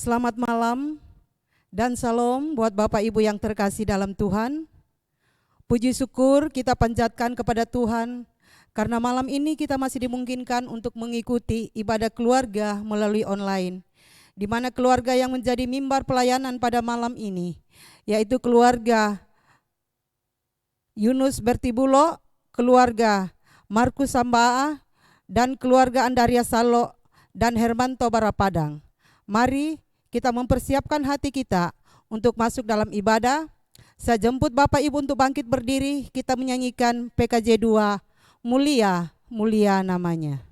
Selamat malam dan salam buat Bapak Ibu yang terkasih dalam Tuhan. Puji syukur kita panjatkan kepada Tuhan karena malam ini kita masih dimungkinkan untuk mengikuti ibadah keluarga melalui online, di mana keluarga yang menjadi mimbar pelayanan pada malam ini yaitu keluarga Yunus Bertibulo, keluarga Markus Sambaa, dan keluarga Andaria Salo dan Hermanto Barapadang. Mari kita mempersiapkan hati kita untuk masuk dalam ibadah. Saya jemput Bapak Ibu untuk bangkit berdiri, kita menyanyikan PKJ 2, Mulia, Mulia namanya.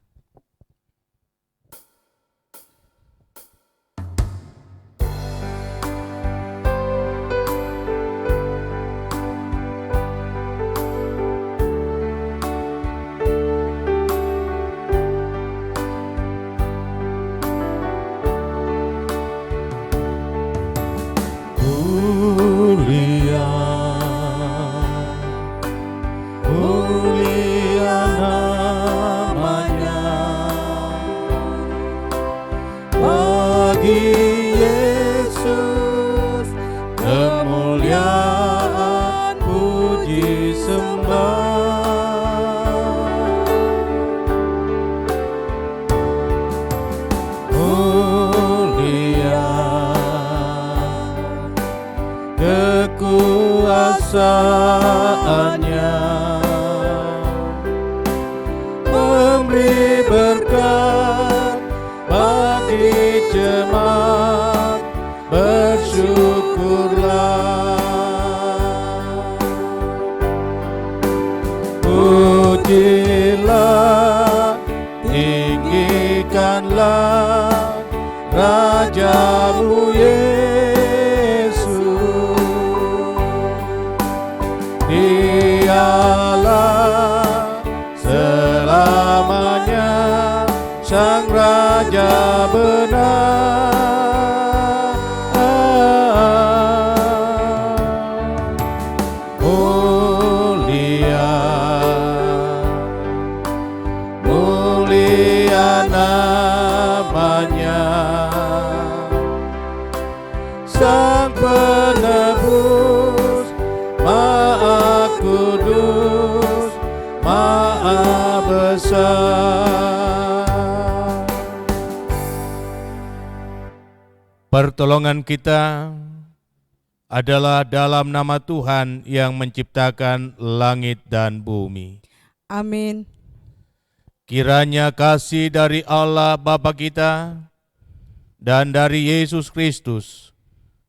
Kekuasaannya memberi berkat bagi jemaat, bersyukurlah. Pujilah, tinggikanlah Rajamu Dialah selamanya Sang Raja benar. Mulia, mulia namanya, Sang Penebus, Maha Kudus, Maha Besar. Pertolongan kita adalah dalam nama Tuhan yang menciptakan langit dan bumi. Amin. Kiranya kasih dari Allah Bapa kita dan dari Yesus Kristus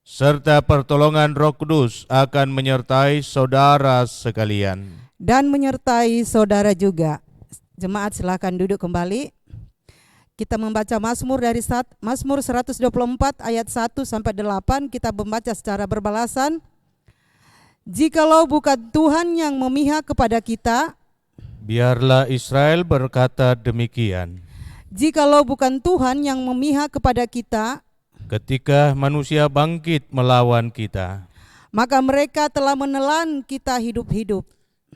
serta pertolongan Roh Kudus akan menyertai saudara sekalian. Dan menyertai saudara juga. Jemaat silakan duduk kembali. Kita membaca Mazmur dari Mazmur 124 ayat 1 sampai 8. Kita membaca secara berbalasan. Jikalau bukan Tuhan yang memihak kepada kita, biarlah Israel berkata demikian. Jikalau bukan Tuhan yang memihak kepada kita, ketika manusia bangkit melawan kita, maka mereka telah menelan kita hidup-hidup.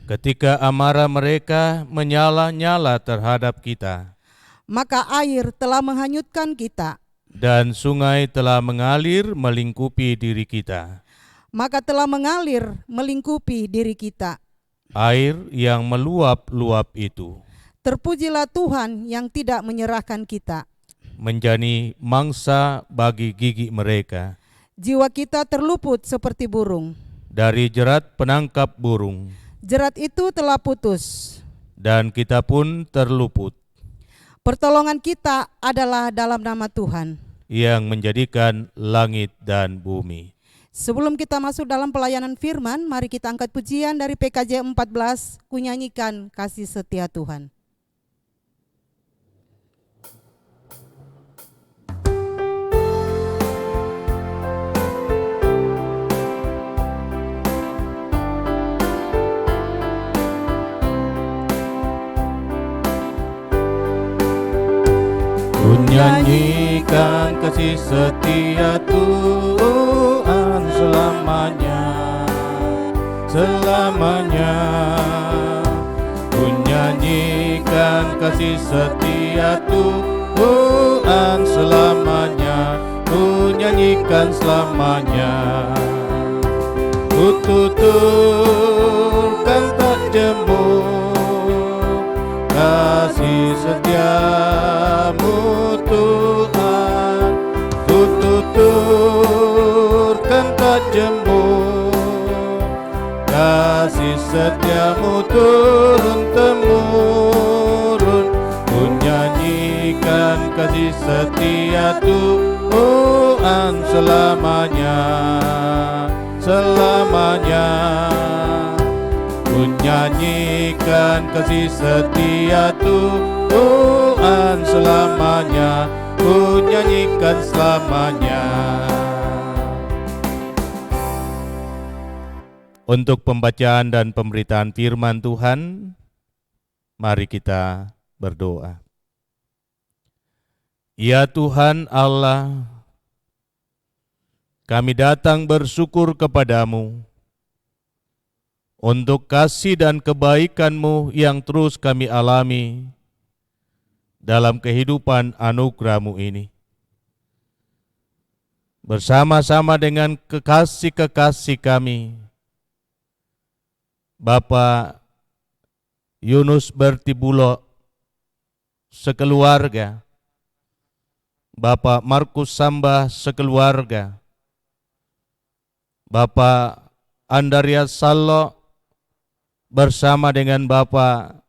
Ketika amarah mereka menyala-nyala terhadap kita, maka air telah menghanyutkan kita. Dan sungai telah mengalir melingkupi diri kita. Maka telah mengalir melingkupi diri kita. Air yang meluap-luap itu. Terpujilah Tuhan yang tidak menyerahkan kita. Menjadi mangsa bagi gigi mereka. Jiwa kita terluput seperti burung. Dari jerat penangkap burung. Jerat itu telah putus. Dan kita pun terluput. Pertolongan kita adalah dalam nama Tuhan yang menjadikan langit dan bumi. Sebelum kita masuk dalam pelayanan firman, mari kita angkat pujian dari PKJ 14, kunyanyikan kasih setia Tuhan. Nyanyikan kasih setia Tuhan selamanya, selamanya. Ku nyanyikan kasih setia Tuhan selamanya. Ku nyanyikan selamanya. Ku tuturkan tak jemu kasih setiamu Tuhan. Ku tuturkan tak jemu kasih setiamu turun-temurun. Ku nyanyikan kasih setia Tuhan selamanya, selamanya. Ku nyanyikan kasih setia Tuhan selamanya, ku nyanyikan selamanya. Untuk pembacaan dan pemberitaan firman Tuhan, mari kita berdoa. Ya Tuhan Allah, kami datang bersyukur kepadamu untuk kasih dan kebaikan-Mu yang terus kami alami dalam kehidupan anugerah-Mu ini. Bersama-sama dengan kekasih-kekasih kami, Bapak Yunus Bertibulo sekeluarga, Bapak Markus Sambah sekeluarga, Bapak Andarias Sallo bersama dengan Bapak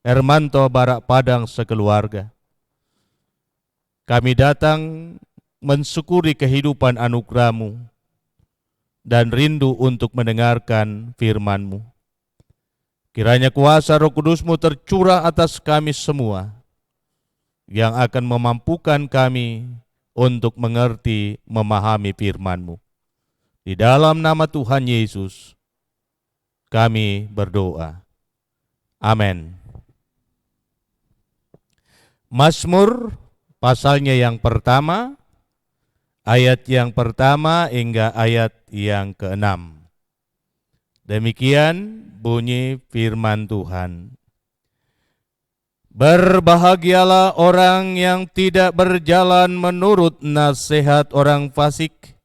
Hermanto Barak Padang sekeluarga. Kami datang mensyukuri kehidupan anugerah-Mu dan rindu untuk mendengarkan firman-Mu. Kiranya kuasa Roh Kudus-Mu tercurah atas kami semua, yang akan memampukan kami untuk mengerti, memahami firman-Mu. Di dalam nama Tuhan Yesus, kami berdoa. Amin. Mazmur pasalnya yang pertama, ayat yang pertama hingga ayat yang ke-6. Demikian bunyi firman Tuhan. Berbahagialah orang yang tidak berjalan menurut nasihat orang fasik,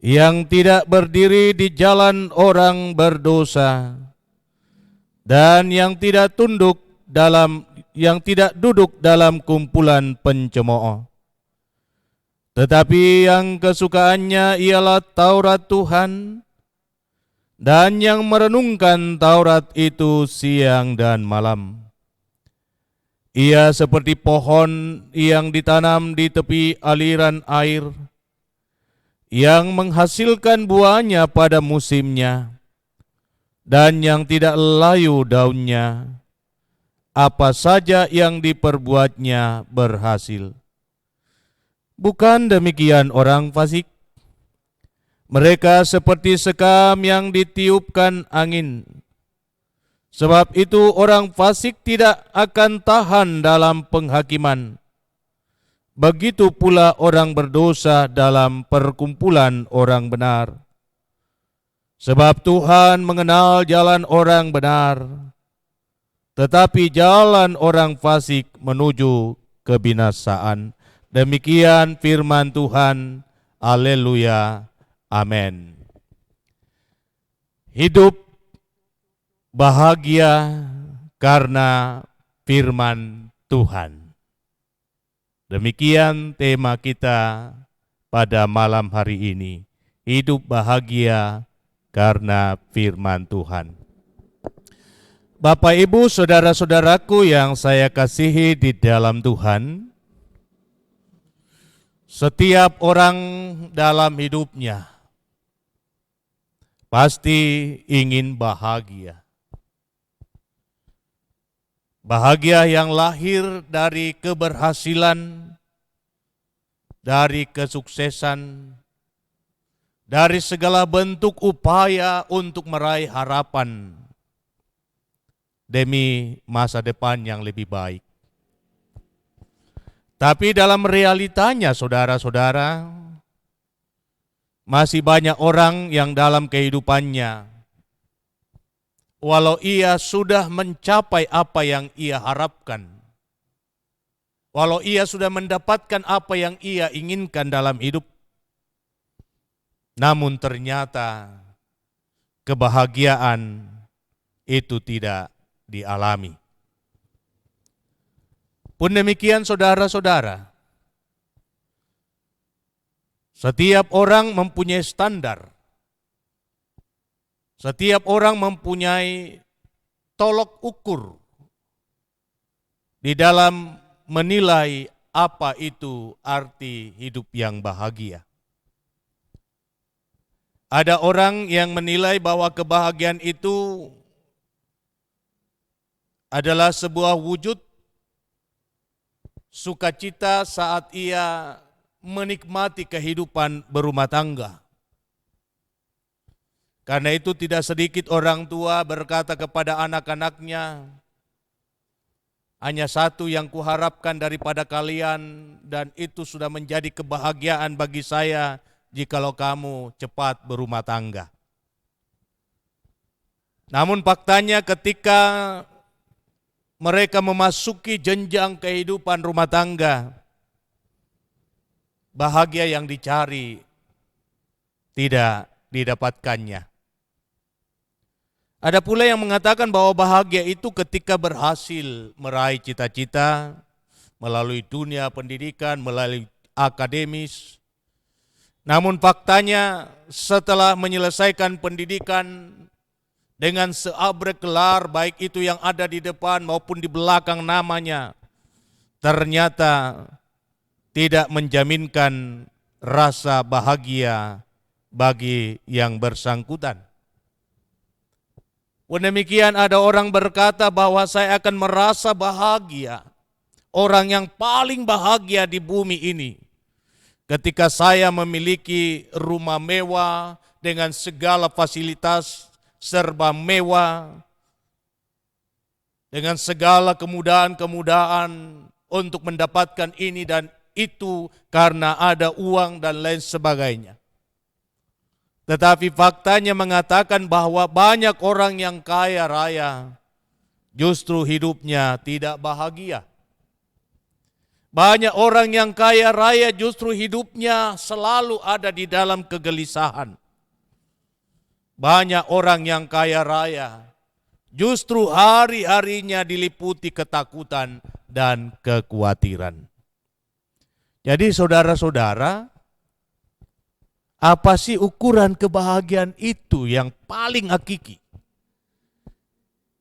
yang tidak berdiri di jalan orang berdosa, dan yang tidak duduk dalam kumpulan pencemooh. Tetapi yang kesukaannya ialah Taurat Tuhan, dan yang merenungkan Taurat itu siang dan malam. Ia seperti pohon yang ditanam di tepi aliran air, yang menghasilkan buahnya pada musimnya, dan yang tidak layu daunnya. Apa saja yang diperbuatnya berhasil. Bukan demikian orang fasik. Mereka seperti sekam yang ditiupkan angin. Sebab itu orang fasik tidak akan tahan dalam penghakiman. Begitu pula orang berdosa dalam perkumpulan orang benar. Sebab Tuhan mengenal jalan orang benar, tetapi jalan orang fasik menuju kebinasaan. Demikian firman Tuhan. Haleluya. Amin. Hidup bahagia karena firman Tuhan. Demikian tema kita pada malam hari ini. Hidup bahagia karena firman Tuhan. Bapak, Ibu, saudara-saudaraku yang saya kasihi di dalam Tuhan, setiap orang dalam hidupnya pasti ingin bahagia. Bahagia yang lahir dari keberhasilan, dari kesuksesan, dari segala bentuk upaya untuk meraih harapan demi masa depan yang lebih baik. Tapi dalam realitanya, saudara-saudara, masih banyak orang yang dalam kehidupannya, walau ia sudah mencapai apa yang ia harapkan, Walau ia sudah mendapatkan apa yang ia inginkan dalam hidup, namun ternyata kebahagiaan itu tidak dialami. Pun demikian saudara-saudara, setiap orang mempunyai standar. Setiap orang mempunyai tolok ukur di dalam menilai apa itu arti hidup yang bahagia. Ada orang yang menilai bahwa kebahagiaan itu adalah sebuah wujud sukacita saat ia menikmati kehidupan berumah tangga. Karena itu tidak sedikit orang tua berkata kepada anak-anaknya, hanya satu yang kuharapkan daripada kalian dan itu sudah menjadi kebahagiaan bagi saya jikalau kamu cepat berumah tangga. Namun faktanya ketika mereka memasuki jenjang kehidupan rumah tangga, bahagia yang dicari tidak didapatkannya. Ada pula yang mengatakan bahwa bahagia itu ketika berhasil meraih cita-cita melalui dunia pendidikan, melalui akademis. Namun faktanya setelah menyelesaikan pendidikan dengan seabrek gelar, baik itu yang ada di depan maupun di belakang namanya, ternyata tidak menjaminkan rasa bahagia bagi yang bersangkutan. Demikian ada orang berkata bahwa saya akan merasa bahagia, orang yang paling bahagia di bumi ini, ketika saya memiliki rumah mewah dengan segala fasilitas serba mewah, dengan segala kemudahan-kemudahan untuk mendapatkan ini dan itu karena ada uang dan lain sebagainya. Tetapi faktanya mengatakan bahwa banyak orang yang kaya raya justru hidupnya tidak bahagia. Banyak orang yang kaya raya justru hidupnya selalu ada di dalam kegelisahan. Banyak orang yang kaya raya justru hari-harinya diliputi ketakutan dan kekhawatiran. Jadi saudara-saudara, apa sih ukuran kebahagiaan itu yang paling hakiki?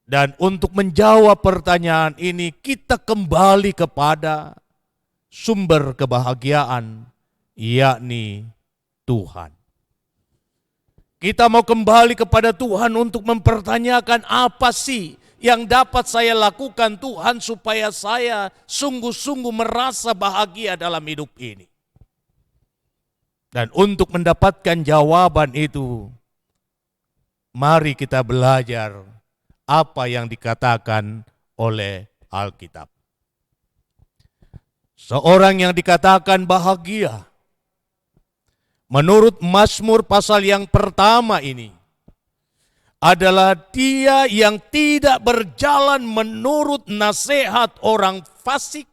Dan untuk menjawab pertanyaan ini, kita kembali kepada sumber kebahagiaan, yakni Tuhan. Kita mau kembali kepada Tuhan untuk mempertanyakan apa sih yang dapat saya lakukan Tuhan supaya saya sungguh-sungguh merasa bahagia dalam hidup ini. Dan untuk mendapatkan jawaban itu, mari kita belajar apa yang dikatakan oleh Alkitab. Seorang yang dikatakan bahagia, menurut Mazmur pasal yang pertama ini, adalah dia yang tidak berjalan menurut nasihat orang fasik,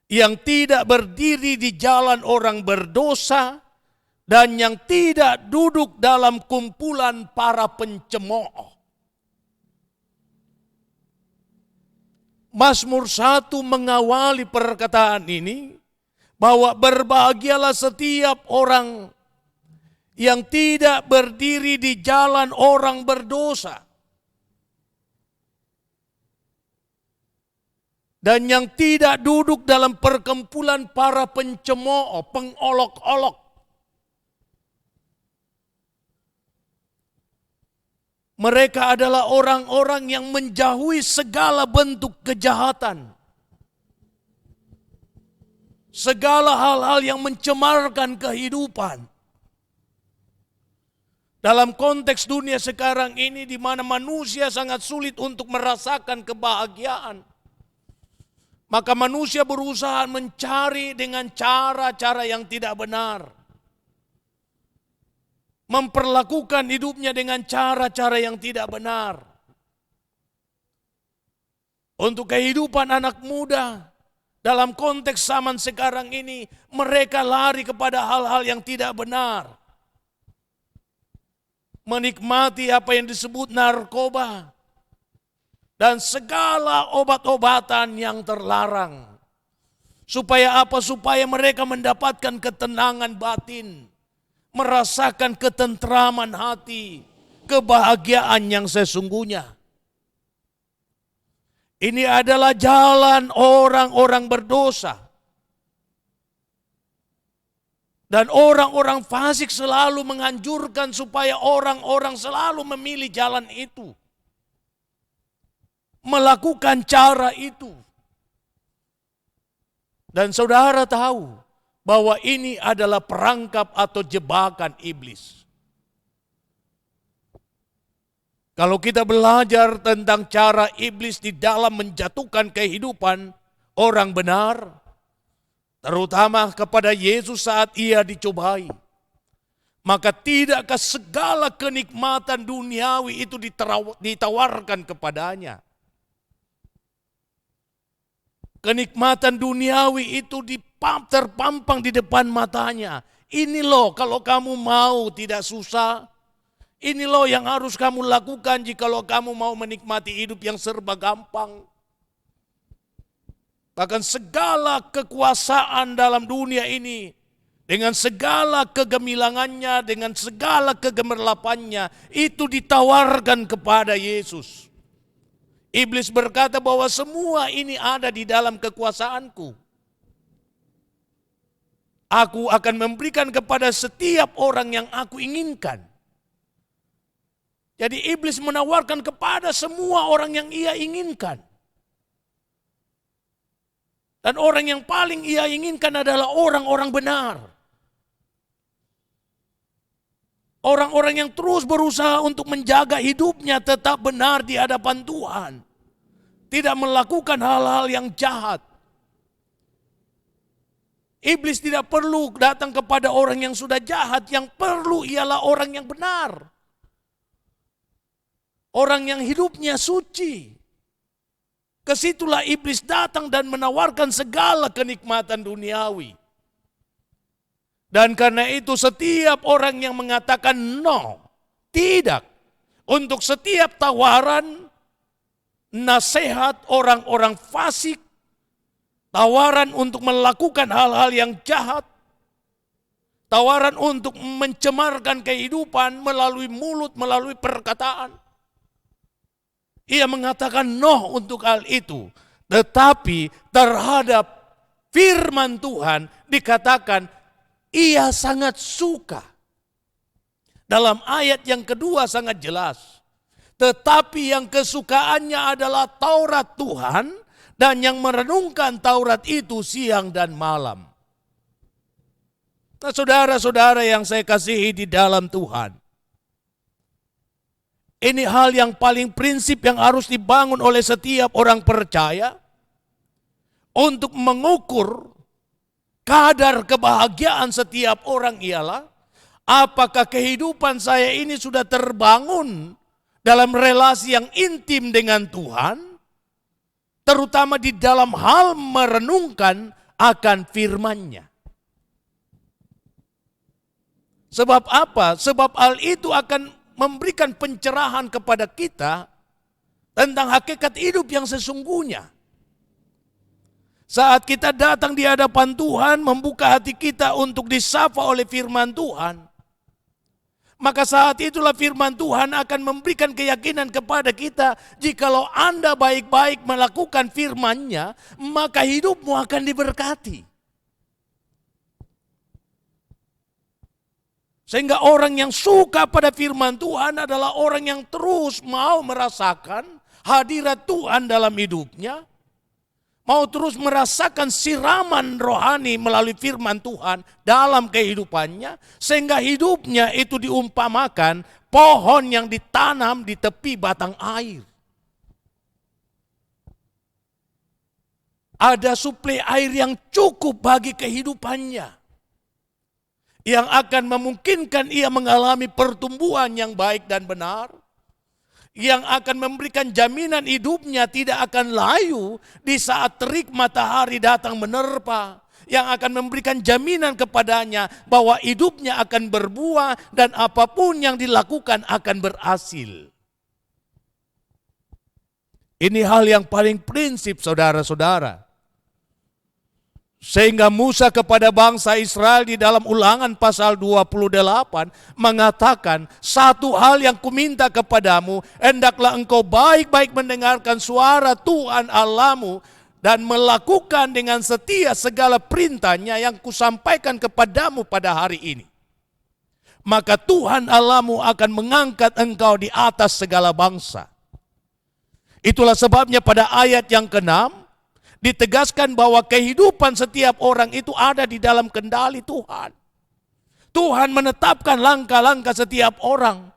yang tidak berdiri di jalan orang berdosa, dan yang tidak duduk dalam kumpulan para pencemooh. Mazmur 1 mengawali perkataan ini, bahwa berbahagialah setiap orang yang tidak berdiri di jalan orang berdosa, dan yang tidak duduk dalam perkumpulan para pencemooh, pengolok-olok. Mereka adalah orang-orang yang menjauhi segala bentuk kejahatan, segala hal-hal yang mencemarkan kehidupan. Dalam konteks dunia sekarang ini di mana manusia sangat sulit untuk merasakan kebahagiaan, maka manusia berusaha mencari dengan cara-cara yang tidak benar. Memperlakukan hidupnya dengan cara-cara yang tidak benar. Untuk kehidupan anak muda, dalam konteks zaman sekarang ini, mereka lari kepada hal-hal yang tidak benar. Menikmati apa yang disebut narkoba dan segala obat-obatan yang terlarang. Supaya apa? Supaya mereka mendapatkan ketenangan batin, merasakan ketentraman hati, kebahagiaan yang sesungguhnya. Ini adalah jalan orang-orang berdosa. Dan orang-orang fasik selalu menganjurkan supaya orang-orang selalu memilih jalan itu. Melakukan cara itu. Dan saudara tahu bahwa ini adalah perangkap atau jebakan iblis. Kalau kita belajar tentang cara iblis di dalam menjatuhkan kehidupan orang benar, terutama kepada Yesus saat ia dicobai, maka tidakkah segala kenikmatan duniawi itu ditawarkan kepadanya? Kenikmatan duniawi itu terpampang di depan matanya. Ini loh kalau kamu mau tidak susah. Ini loh yang harus kamu lakukan jikalau kamu mau menikmati hidup yang serba gampang. Bahkan segala kekuasaan dalam dunia ini, dengan segala kegemilangannya, dengan segala kegemerlapannya, itu ditawarkan kepada Yesus. Iblis berkata bahwa semua ini ada di dalam kekuasaanku. Aku akan memberikan kepada setiap orang yang aku inginkan. Jadi iblis menawarkan kepada semua orang yang ia inginkan. Dan orang yang paling ia inginkan adalah orang-orang benar. Orang-orang yang terus berusaha untuk menjaga hidupnya tetap benar di hadapan Tuhan. Tidak melakukan hal-hal yang jahat. Iblis tidak perlu datang kepada orang yang sudah jahat. Yang perlu ialah orang yang benar. Orang yang hidupnya suci. Kesitulah iblis datang dan menawarkan segala kenikmatan duniawi. Dan karena itu setiap orang yang mengatakan no, tidak. Untuk setiap tawaran, nasihat orang-orang fasik, tawaran untuk melakukan hal-hal yang jahat, tawaran untuk mencemarkan kehidupan melalui mulut, melalui perkataan. Ia mengatakan no untuk hal itu. Tetapi terhadap firman Tuhan dikatakan ia sangat suka. Dalam ayat yang kedua sangat jelas. Tetapi yang kesukaannya adalah Taurat Tuhan dan yang merenungkan Taurat itu siang dan malam. Nah, saudara-saudara yang saya kasihi di dalam Tuhan. Ini hal yang paling prinsip yang harus dibangun oleh setiap orang percaya untuk mengukur kadar kebahagiaan setiap orang ialah apakah kehidupan saya ini sudah terbangun dalam relasi yang intim dengan Tuhan, terutama di dalam hal merenungkan akan firman-Nya. Sebab apa? Sebab hal itu akan memberikan pencerahan kepada kita tentang hakikat hidup yang sesungguhnya. Saat kita datang di hadapan Tuhan, membuka hati kita untuk disapa oleh firman Tuhan, maka saat itulah firman Tuhan akan memberikan keyakinan kepada kita, jikalau Anda baik-baik melakukan firman-Nya, maka hidupmu akan diberkati. Sehingga orang yang suka pada firman Tuhan adalah orang yang terus mau merasakan hadirat Tuhan dalam hidupnya. Mau terus merasakan siraman rohani melalui firman Tuhan dalam kehidupannya. Sehingga hidupnya itu diumpamakan pohon yang ditanam di tepi batang air. Ada suplai air yang cukup bagi kehidupannya. Yang akan memungkinkan ia mengalami pertumbuhan yang baik dan benar. yang akan memberikan jaminan hidupnya tidak akan layu di saat terik matahari datang menerpa, yang akan memberikan jaminan kepadanya bahwa hidupnya akan berbuah dan apapun yang dilakukan akan berhasil. Ini hal yang paling prinsip, saudara-saudara. Sehingga Musa kepada bangsa Israel di dalam Ulangan pasal 28 mengatakan, satu hal yang kuminta kepadamu, hendaklah engkau baik-baik mendengarkan suara Tuhan Allahmu dan melakukan dengan setia segala perintahnya yang kusampaikan kepadamu pada hari ini. Maka Tuhan Allahmu akan mengangkat engkau di atas segala bangsa. Itulah sebabnya pada ayat yang ke-6, ditegaskan bahwa kehidupan setiap orang itu ada di dalam kendali Tuhan. Tuhan menetapkan langkah-langkah setiap orang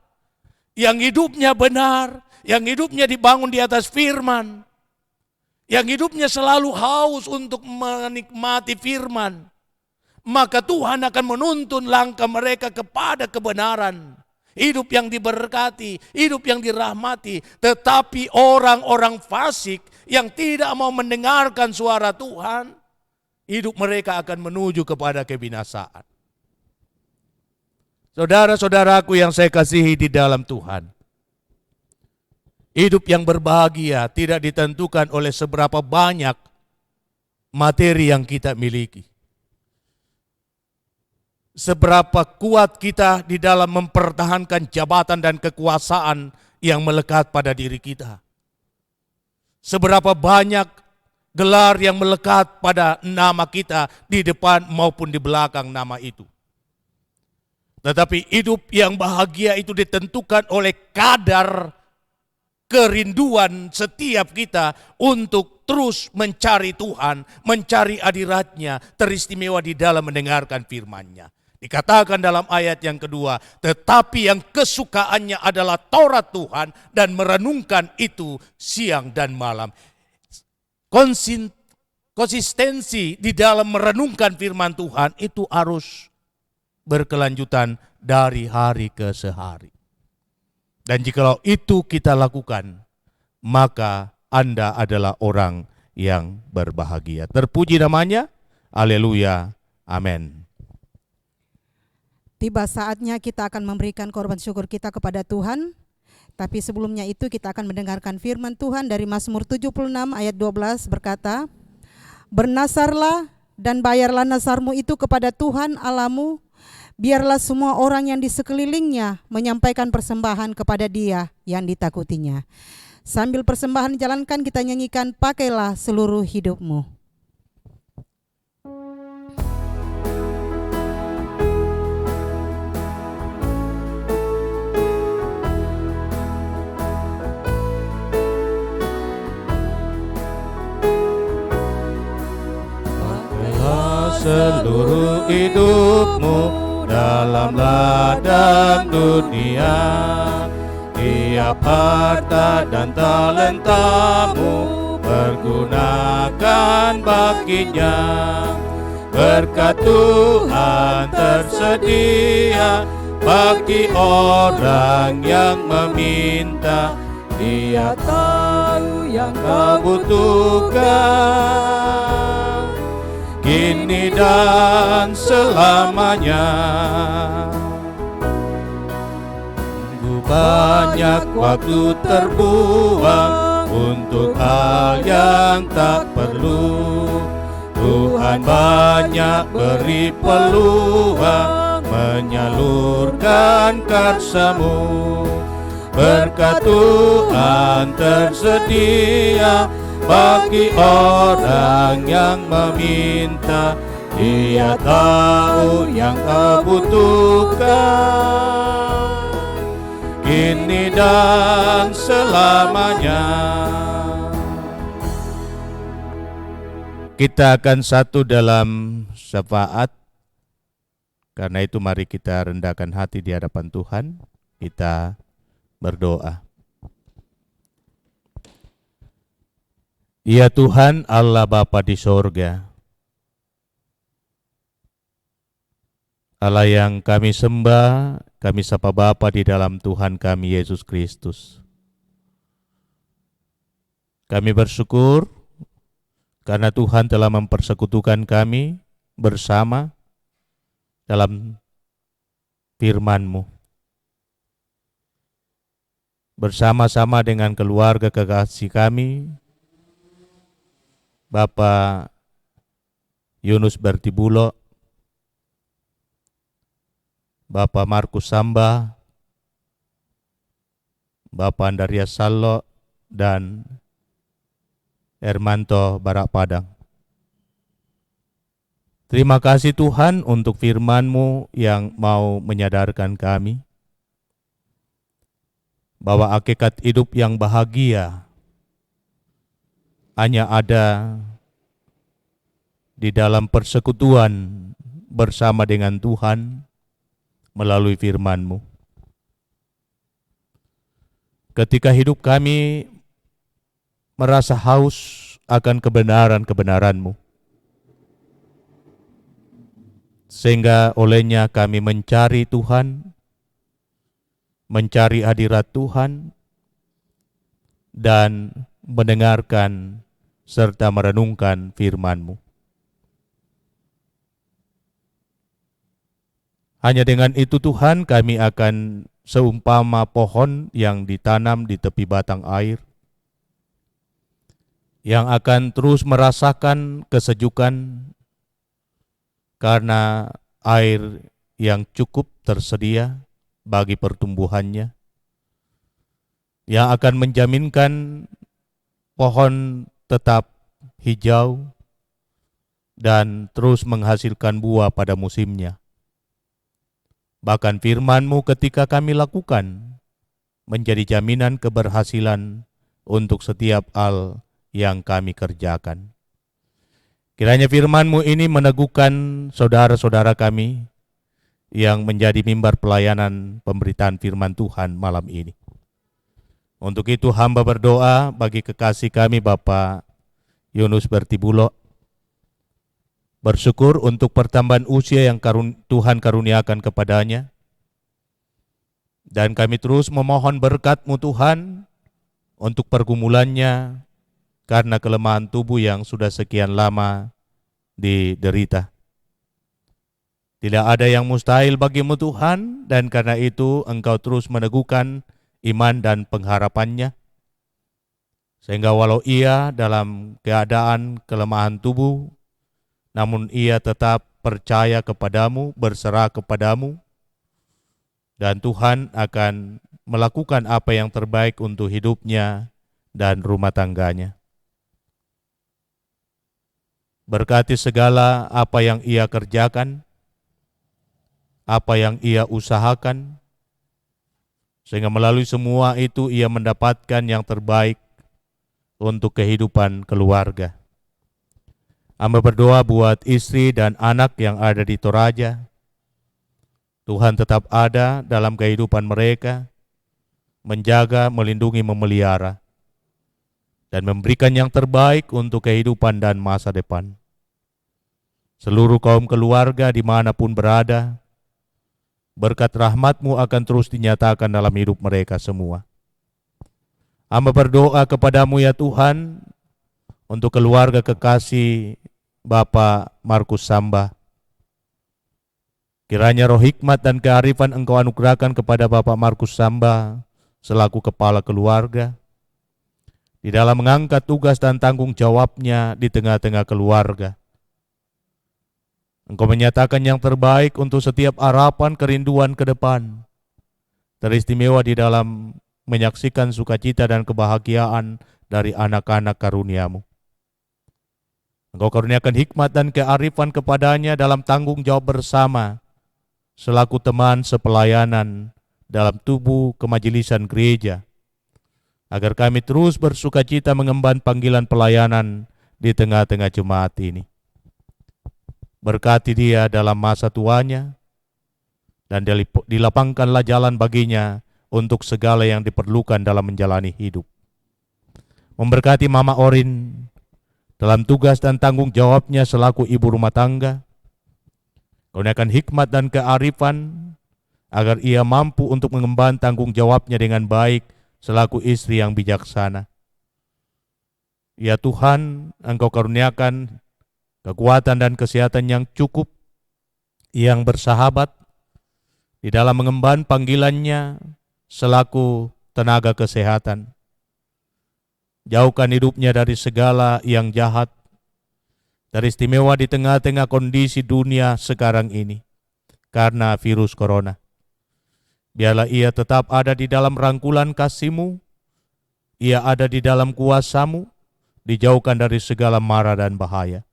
yang hidupnya benar, yang hidupnya dibangun di atas firman, yang hidupnya selalu haus untuk menikmati firman. Maka Tuhan akan menuntun langkah mereka kepada kebenaran. Hidup yang diberkati, hidup yang dirahmati. Tetapi orang-orang fasik yang tidak mau mendengarkan suara Tuhan, hidup mereka akan menuju kepada kebinasaan. Saudara-saudaraku yang saya kasihi di dalam Tuhan, hidup yang berbahagia tidak ditentukan oleh seberapa banyak materi yang kita miliki. Seberapa kuat kita di dalam mempertahankan jabatan dan kekuasaan yang melekat pada diri kita. Seberapa banyak gelar yang melekat pada nama kita di depan maupun di belakang nama itu. Tetapi hidup yang bahagia itu ditentukan oleh kadar kerinduan setiap kita untuk terus mencari Tuhan, mencari hadirat-Nya, teristimewa di dalam mendengarkan firman-Nya. Dikatakan dalam ayat yang kedua, tetapi yang kesukaannya adalah Taurat Tuhan dan merenungkan itu siang dan malam. Konsistensi di dalam merenungkan firman Tuhan itu harus berkelanjutan dari hari ke sehari. Dan jikalau itu kita lakukan, maka Anda adalah orang yang berbahagia. Terpuji namanya, haleluya, amin. Tiba saatnya kita akan memberikan korban syukur kita kepada Tuhan. Tapi sebelumnya itu kita akan mendengarkan firman Tuhan dari Mazmur 76 ayat 12 berkata, bernasarlah dan bayarlah nasarmu itu kepada Tuhan Allahmu, biarlah semua orang yang di sekelilingnya menyampaikan persembahan kepada Dia yang ditakutinya. Sambil persembahan dijalankan, kita nyanyikan pakailah seluruh hidupmu. Seluruh hidupmu dalam ladang dunia, tiap harta dan talentamu pergunakan baginya. Berkat Tuhan tersedia bagi orang yang meminta. Dia tahu yang kau butuhkan kini dan selamanya. Banyak waktu terbuang untuk hal yang tak perlu. Tuhan banyak beri peluang menyalurkan karsa-Mu. Berkat Tuhan tersedia bagi orang yang meminta. Dia tahu yang kau butuhkan kini dan selamanya. Kita akan satu dalam syafaat. Karena itu mari kita rendahkan hati di hadapan Tuhan. Kita berdoa. Ya Tuhan Allah Bapa di sorga, Allah yang kami sembah, kami sapa Bapa di dalam Tuhan kami Yesus Kristus. Kami bersyukur karena Tuhan telah mempersekutukan kami bersama dalam firman-Mu. Bersama-sama dengan keluarga kekasih kami, Bapak Yunus Bertibulo, Bapak Markus Samba, Bapak Andarias Sallo, dan Hermanto Barak Padang. Terima kasih Tuhan untuk firman-Mu yang mau menyadarkan kami bahwa hakikat hidup yang bahagia hanya ada di dalam persekutuan bersama dengan Tuhan melalui firman-Mu. Ketika hidup kami merasa haus akan kebenaran-kebenaran-Mu, sehingga olehnya kami mencari Tuhan, mencari hadirat Tuhan, dan mendengarkan serta merenungkan firman-Mu. Hanya dengan itu Tuhan, kami akan seumpama pohon yang ditanam di tepi batang air, yang akan terus merasakan kesejukan karena air yang cukup tersedia bagi pertumbuhannya, yang akan menjaminkan pohon tetap hijau dan terus menghasilkan buah pada musimnya. Bahkan firman-Mu ketika kami lakukan menjadi jaminan keberhasilan untuk setiap hal yang kami kerjakan. Kiranya firman-Mu ini meneguhkan saudara-saudara kami yang menjadi mimbar pelayanan pemberitaan firman Tuhan malam ini. Untuk itu hamba berdoa bagi kekasih kami Bapak Yunus Bertibulo, bersyukur untuk pertambahan usia yang Tuhan karuniakan kepadanya, dan kami terus memohon berkat-Mu Tuhan untuk pergumulannya karena kelemahan tubuh yang sudah sekian lama diderita. Tidak ada yang mustahil bagi-Mu Tuhan, dan karena itu Engkau terus meneguhkan iman dan pengharapannya, sehingga walau ia dalam keadaan kelemahan tubuh, namun ia tetap percaya kepadamu, berserah kepadamu, dan Tuhan akan melakukan apa yang terbaik untuk hidupnya dan rumah tangganya. Berkati segala apa yang ia kerjakan, apa yang ia usahakan, sehingga melalui semua itu ia mendapatkan yang terbaik untuk kehidupan keluarga. Hamba berdoa buat istri dan anak yang ada di Toraja. Tuhan tetap ada dalam kehidupan mereka, menjaga, melindungi, memelihara, dan memberikan yang terbaik untuk kehidupan dan masa depan. Seluruh kaum keluarga dimanapun berada, berkat rahmat-Mu akan terus dinyatakan dalam hidup mereka semua. Hamba berdoa kepadamu ya Tuhan, untuk keluarga kekasih Bapak Markus Samba. Kiranya roh hikmat dan kearifan Engkau anugerahkan kepada Bapak Markus Samba selaku kepala keluarga, di dalam mengangkat tugas dan tanggung jawabnya di tengah-tengah keluarga. Engkau menyatakan yang terbaik untuk setiap harapan kerinduan ke depan, teristimewa di dalam menyaksikan sukacita dan kebahagiaan dari anak-anak karunia-Mu. Engkau karuniakan hikmat dan kearifan kepadanya dalam tanggung jawab bersama, selaku teman sepelayanan dalam tubuh kemajelisan gereja, agar kami terus bersukacita mengemban panggilan pelayanan di tengah-tengah jemaat ini. Berkati dia dalam masa tuanya, dan dilapangkanlah jalan baginya untuk segala yang diperlukan dalam menjalani hidup. Memberkati Mama Orin dalam tugas dan tanggung jawabnya selaku ibu rumah tangga. Kurniakan hikmat dan kearifan agar ia mampu untuk mengemban tanggung jawabnya dengan baik selaku istri yang bijaksana. Ya Tuhan, Engkau karuniakan kekuatan dan kesehatan yang cukup, yang bersahabat di dalam mengemban panggilannya selaku tenaga kesehatan. Jauhkan hidupnya dari segala yang jahat, teristimewa di tengah-tengah kondisi dunia sekarang ini karena virus corona. Biarlah ia tetap ada di dalam rangkulan kasih-Mu, ia ada di dalam kuasa-Mu, dijauhkan dari segala mara dan bahaya.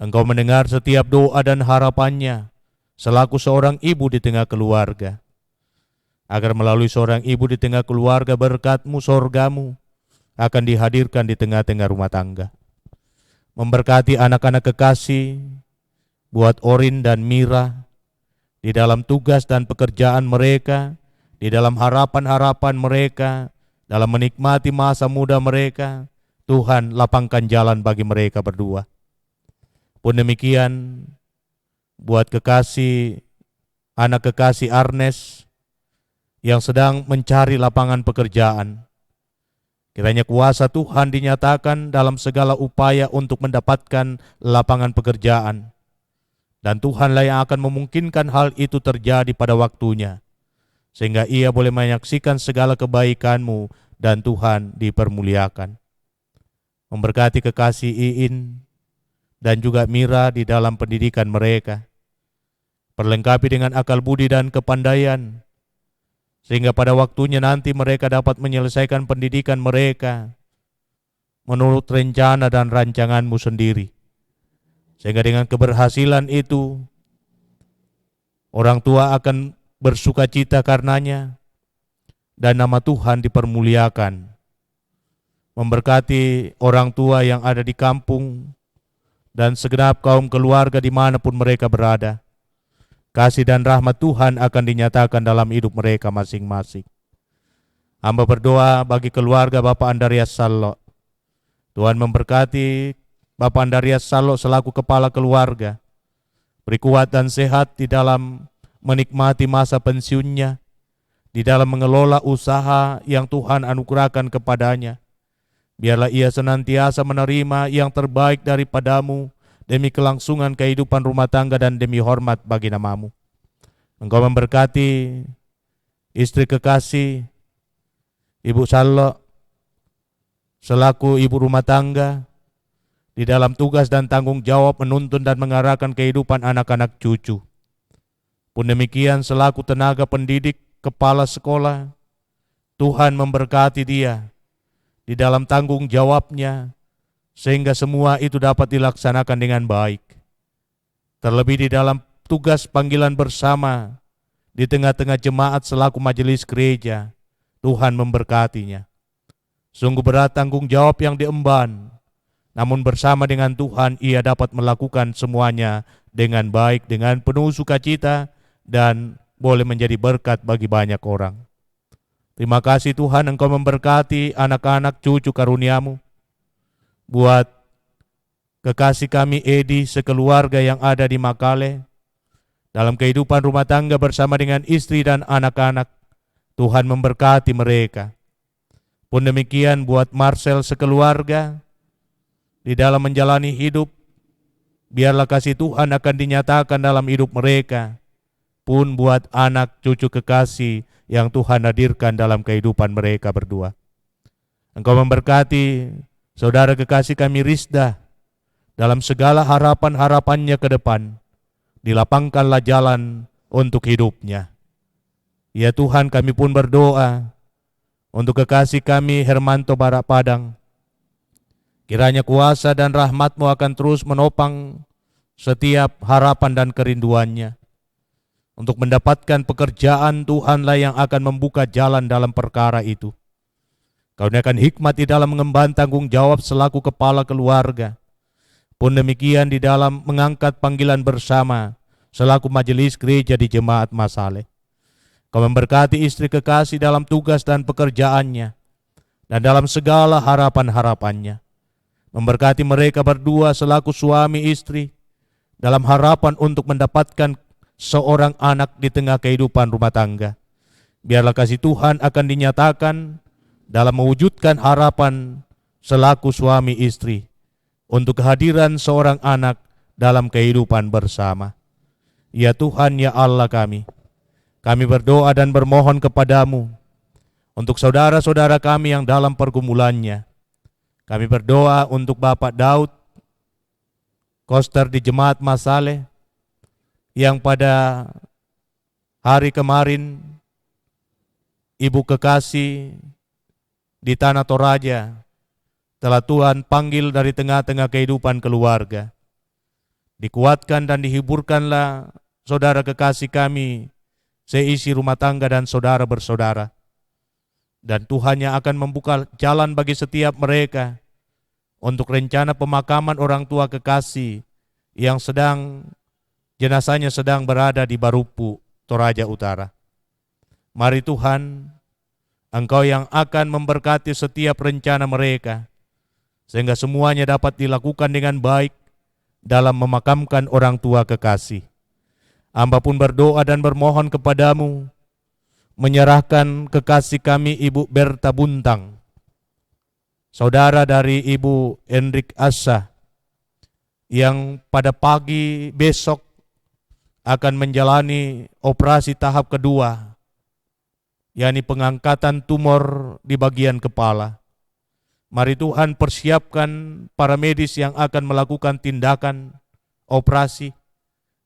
Engkau mendengar setiap doa dan harapannya selaku seorang ibu di tengah keluarga, agar melalui seorang ibu di tengah keluarga berkat-Mu, sorga-Mu akan dihadirkan di tengah-tengah rumah tangga. Memberkati anak-anak kekasih, buat Orin dan Mira, di dalam tugas dan pekerjaan mereka, di dalam harapan-harapan mereka, dalam menikmati masa muda mereka, Tuhan lapangkan jalan bagi mereka berdua. Pun demikian, buat kekasih, anak kekasih Arnes, yang sedang mencari lapangan pekerjaan. Kiranya kuasa Tuhan dinyatakan dalam segala upaya untuk mendapatkan lapangan pekerjaan. Dan Tuhanlah yang akan memungkinkan hal itu terjadi pada waktunya, sehingga ia boleh menyaksikan segala kebaikan-Mu dan Tuhan dipermuliakan. Memberkati kekasih Iin dan juga Mira di dalam pendidikan mereka. Perlengkapi dengan akal budi dan kepandaian, sehingga pada waktunya nanti mereka dapat menyelesaikan pendidikan mereka menurut rencana dan rancangan-Mu sendiri. Sehingga dengan keberhasilan itu, orang tua akan bersuka cita karenanya, dan nama Tuhan dipermuliakan. Memberkati orang tua yang ada di kampung, dan segenap kaum keluarga dimanapun mereka berada. Kasih dan rahmat Tuhan akan dinyatakan dalam hidup mereka masing-masing. Hamba berdoa bagi keluarga Bapak Andarias Salo. Tuhan memberkati Bapak Andarias Salo selaku kepala keluarga. Beri kuat dan sehat di dalam menikmati masa pensiunnya, di dalam mengelola usaha yang Tuhan anugerahkan kepadanya. Biarlah ia senantiasa menerima yang terbaik daripada-Mu, demi kelangsungan kehidupan rumah tangga dan demi hormat bagi nama-Mu. Engkau memberkati istri kekasih Ibu Salo selaku ibu rumah tangga, di dalam tugas dan tanggung jawab menuntun dan mengarahkan kehidupan anak-anak cucu. Pun demikian selaku tenaga pendidik, kepala sekolah, Tuhan memberkati dia di dalam tanggung jawabnya, sehingga semua itu dapat dilaksanakan dengan baik. Terlebih di dalam tugas panggilan bersama, di tengah-tengah jemaat selaku majelis gereja, Tuhan memberkatinya. Sungguh berat tanggung jawab yang diemban, namun bersama dengan Tuhan ia dapat melakukan semuanya dengan baik, dengan penuh sukacita, dan boleh menjadi berkat bagi banyak orang. Terima kasih Tuhan, Engkau memberkati anak-anak cucu karunia-Mu. Buat kekasih kami Edi sekeluarga yang ada di Makale, dalam kehidupan rumah tangga bersama dengan istri dan anak-anak, Tuhan memberkati mereka. Pun demikian buat Marcel sekeluarga, di dalam menjalani hidup, biarlah kasih Tuhan akan dinyatakan dalam hidup mereka. Pun buat anak cucu kekasih yang Tuhan hadirkan dalam kehidupan mereka berdua. Engkau memberkati saudara kekasih kami Rizda, dalam segala harapan-harapannya ke depan, dilapangkanlah jalan untuk hidupnya. Ya Tuhan, kami pun berdoa untuk kekasih kami Hermanto Barak Padang. Kiranya kuasa dan rahmat-Mu akan terus menopang setiap harapan dan kerinduannya. Untuk mendapatkan pekerjaan, Tuhanlah yang akan membuka jalan dalam perkara itu. Karuniakan hikmat di dalam mengemban tanggung jawab selaku kepala keluarga. Pun demikian di dalam mengangkat panggilan bersama selaku majelis gereja di Jemaat Masale. Kau memberkati istri kekasih dalam tugas dan pekerjaannya, dan dalam segala harapan-harapannya. Memberkati mereka berdua selaku suami istri, dalam harapan untuk mendapatkan seorang anak di tengah kehidupan rumah tangga. Biarlah kasih Tuhan akan dinyatakan dalam mewujudkan harapan selaku suami istri untuk kehadiran seorang anak dalam kehidupan bersama. Ya Tuhan, ya Allah kami berdoa dan bermohon kepadamu untuk saudara-saudara kami yang dalam pergumulannya. Kami berdoa untuk Bapak Daud Koster di Jemaat Masaleh yang pada hari kemarin Ibu kekasih di Tanah Toraja telah Tuhan panggil dari tengah-tengah kehidupan keluarga. Dikuatkan dan dihiburkanlah saudara kekasih kami seisi rumah tangga dan saudara bersaudara. Dan Tuhan yang akan membuka jalan bagi setiap mereka untuk rencana pemakaman orang tua kekasih yang jenazahnya sedang berada di Barupu, Toraja Utara. Mari Tuhan, Engkau yang akan memberkati setiap rencana mereka, sehingga semuanya dapat dilakukan dengan baik dalam memakamkan orang tua kekasih. Hamba pun berdoa dan bermohon kepadamu, menyerahkan kekasih kami Ibu Berta Buntang, saudara dari Ibu Hendrik Asa, yang pada pagi besok akan menjalani operasi tahap kedua, yakni pengangkatan tumor di bagian kepala. Mari Tuhan persiapkan para medis yang akan melakukan tindakan operasi,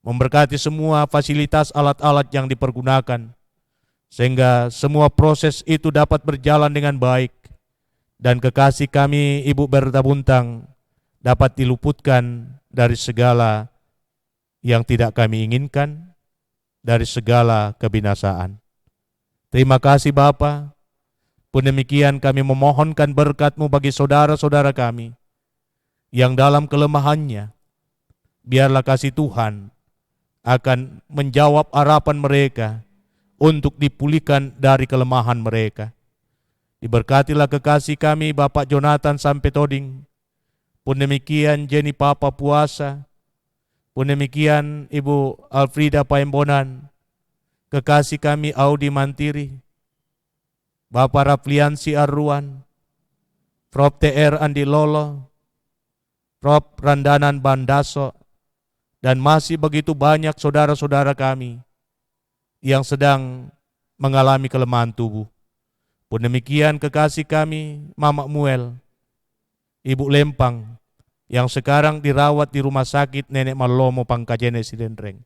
memberkati semua fasilitas alat-alat yang dipergunakan, sehingga semua proses itu dapat berjalan dengan baik, dan kekasih kami Ibu Berta Buntang dapat diluputkan dari segala yang tidak kami inginkan, dari segala kebinasaan. Terima kasih Bapa. Pun demikian kami memohonkan berkat-Mu bagi saudara-saudara kami yang dalam kelemahannya, biarlah kasih Tuhan akan menjawab harapan mereka untuk dipulihkan dari kelemahan mereka. Diberkatilah kekasih kami Bapak Jonathan Sampetoding, pun demikian Jenny Papa Puasa, pun demikian Ibu Alfrida Paembonan, kekasih kami Audi Mantiri, Bapak Rapliansi Arruan, Prof. TR Andi Lolo, Prof. Randanan Bandaso, dan masih begitu banyak saudara-saudara kami yang sedang mengalami kelemahan tubuh. Pun demikian kekasih kami Mama Muel, Ibu Lempang, yang sekarang dirawat di rumah sakit Nenek Malomo Pangkajene Sidenreng.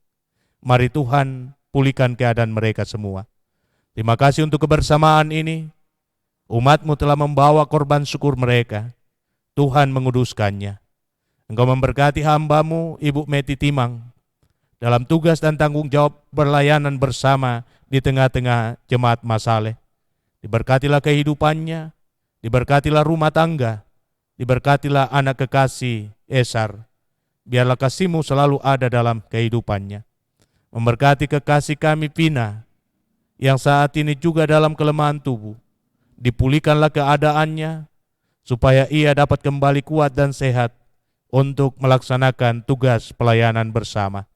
Mari Tuhan pulihkan keadaan mereka semua. Terima kasih untuk kebersamaan ini. Umat-Mu telah membawa korban syukur mereka. Tuhan menguduskannya. Engkau memberkati hamba-Mu Ibu Meti Timang dalam tugas dan tanggung jawab berlayanan bersama di tengah-tengah Jemaat Masaleh. Diberkatilah kehidupannya, diberkatilah rumah tangga, diberkatilah anak kekasih Esar. Biarlah kasih-Mu selalu ada dalam kehidupannya. Memberkati kekasih kami Vina, yang saat ini juga dalam kelemahan tubuh. Dipulihkanlah keadaannya, supaya ia dapat kembali kuat dan sehat untuk melaksanakan tugas pelayanan bersama.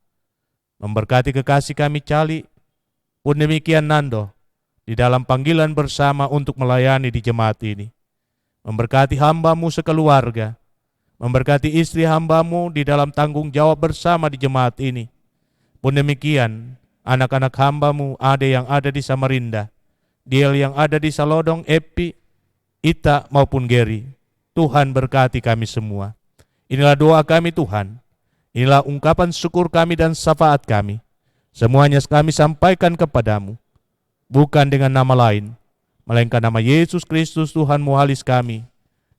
Memberkati kekasih kami Cali, pun demikian Nando, di dalam panggilan bersama untuk melayani di jemaat ini. Memberkati hamba-Mu sekeluarga, memberkati istri hamba-Mu di dalam tanggung jawab bersama di jemaat ini. Pun demikian anak-anak hamba-Mu Ade yang ada di Samarinda, Diel yang ada di Salodong, Epi, Ita maupun Geri. Tuhan berkati kami semua. Inilah doa kami Tuhan, inilah ungkapan syukur kami dan syafaat kami. Semuanya kami sampaikan kepadamu, bukan dengan nama lain, melainkan nama Yesus Kristus Tuhan Muhalis kami,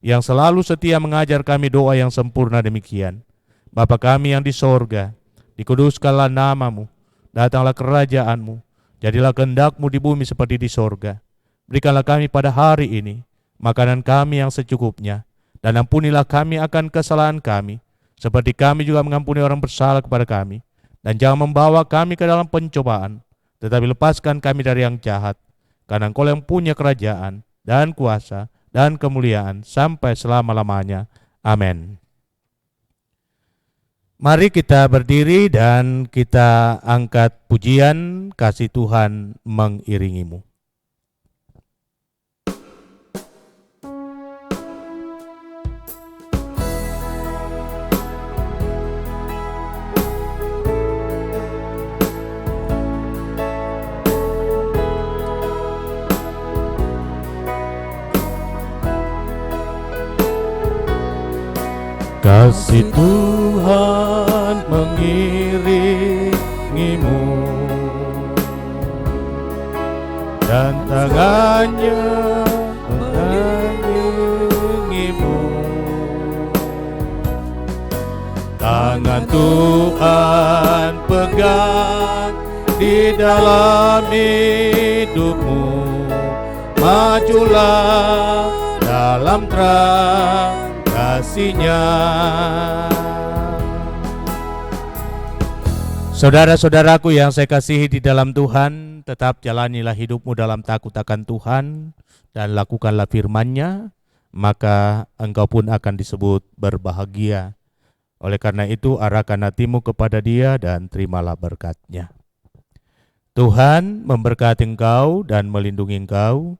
yang selalu setia mengajar kami doa yang sempurna demikian. Bapa kami yang di sorga, dikuduskanlah nama-Mu, datanglah kerajaan-Mu, jadilah kehendak-Mu di bumi seperti di sorga. Berikanlah kami pada hari ini makanan kami yang secukupnya, dan ampunilah kami akan kesalahan kami, seperti kami juga mengampuni orang bersalah kepada kami. Dan jangan membawa kami ke dalam pencobaan, tetapi lepaskan kami dari yang jahat, karena Engkau yang punya kerajaan, dan kuasa, dan kemuliaan, sampai selama-lamanya. Amin. Mari kita berdiri dan kita angkat pujian Kasih Tuhan mengiringimu. Kasih Tuhan mengiringimu dan tangannya menyayangimu. Tangan Tuhan pegang di dalam hidupmu. Majulah dalam terang kasih-Nya. Saudara-saudaraku yang saya kasihi di dalam Tuhan, tetap jalanilah hidupmu dalam takut akan Tuhan dan lakukanlah firman-Nya, maka engkau pun akan disebut berbahagia. Oleh karena itu, arahkan hatimu kepada Dia dan terimalah berkat-Nya. Tuhan memberkati engkau dan melindungi engkau.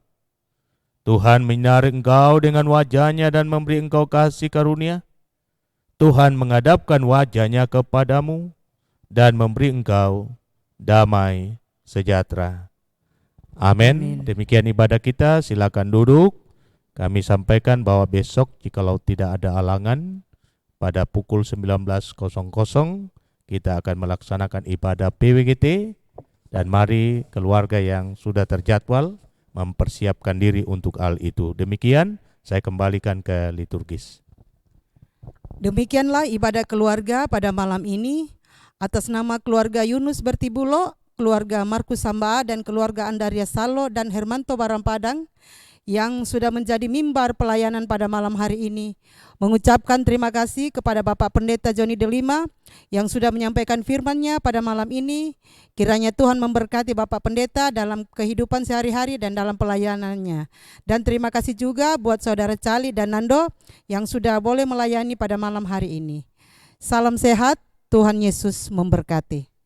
Tuhan menyinari engkau dengan wajah-Nya dan memberi engkau kasih karunia. Tuhan menghadapkan wajah-Nya kepadamu dan memberi engkau damai sejahtera. Amin. Demikian ibadah kita, silakan duduk. Kami sampaikan bahwa besok jikalau tidak ada halangan, pada pukul 19.00 kita akan melaksanakan ibadah PWGT, dan mari keluarga yang sudah terjadwal mempersiapkan diri untuk hal itu. Demikian, saya kembalikan ke liturgis. Demikianlah ibadah keluarga pada malam ini. Atas nama keluarga Yunus Bertibulo, keluarga Markus Samba, dan keluarga Andaria Salo dan Hermanto Barampadang yang sudah menjadi mimbar pelayanan pada malam hari ini, mengucapkan terima kasih kepada Bapak Pendeta Joni Delima yang sudah menyampaikan firman-Nya pada malam ini. Kiranya Tuhan memberkati Bapak Pendeta dalam kehidupan sehari-hari dan dalam pelayanannya. Dan terima kasih juga buat Saudara Cali dan Nando yang sudah boleh melayani pada malam hari ini. Salam sehat, Tuhan Yesus memberkati.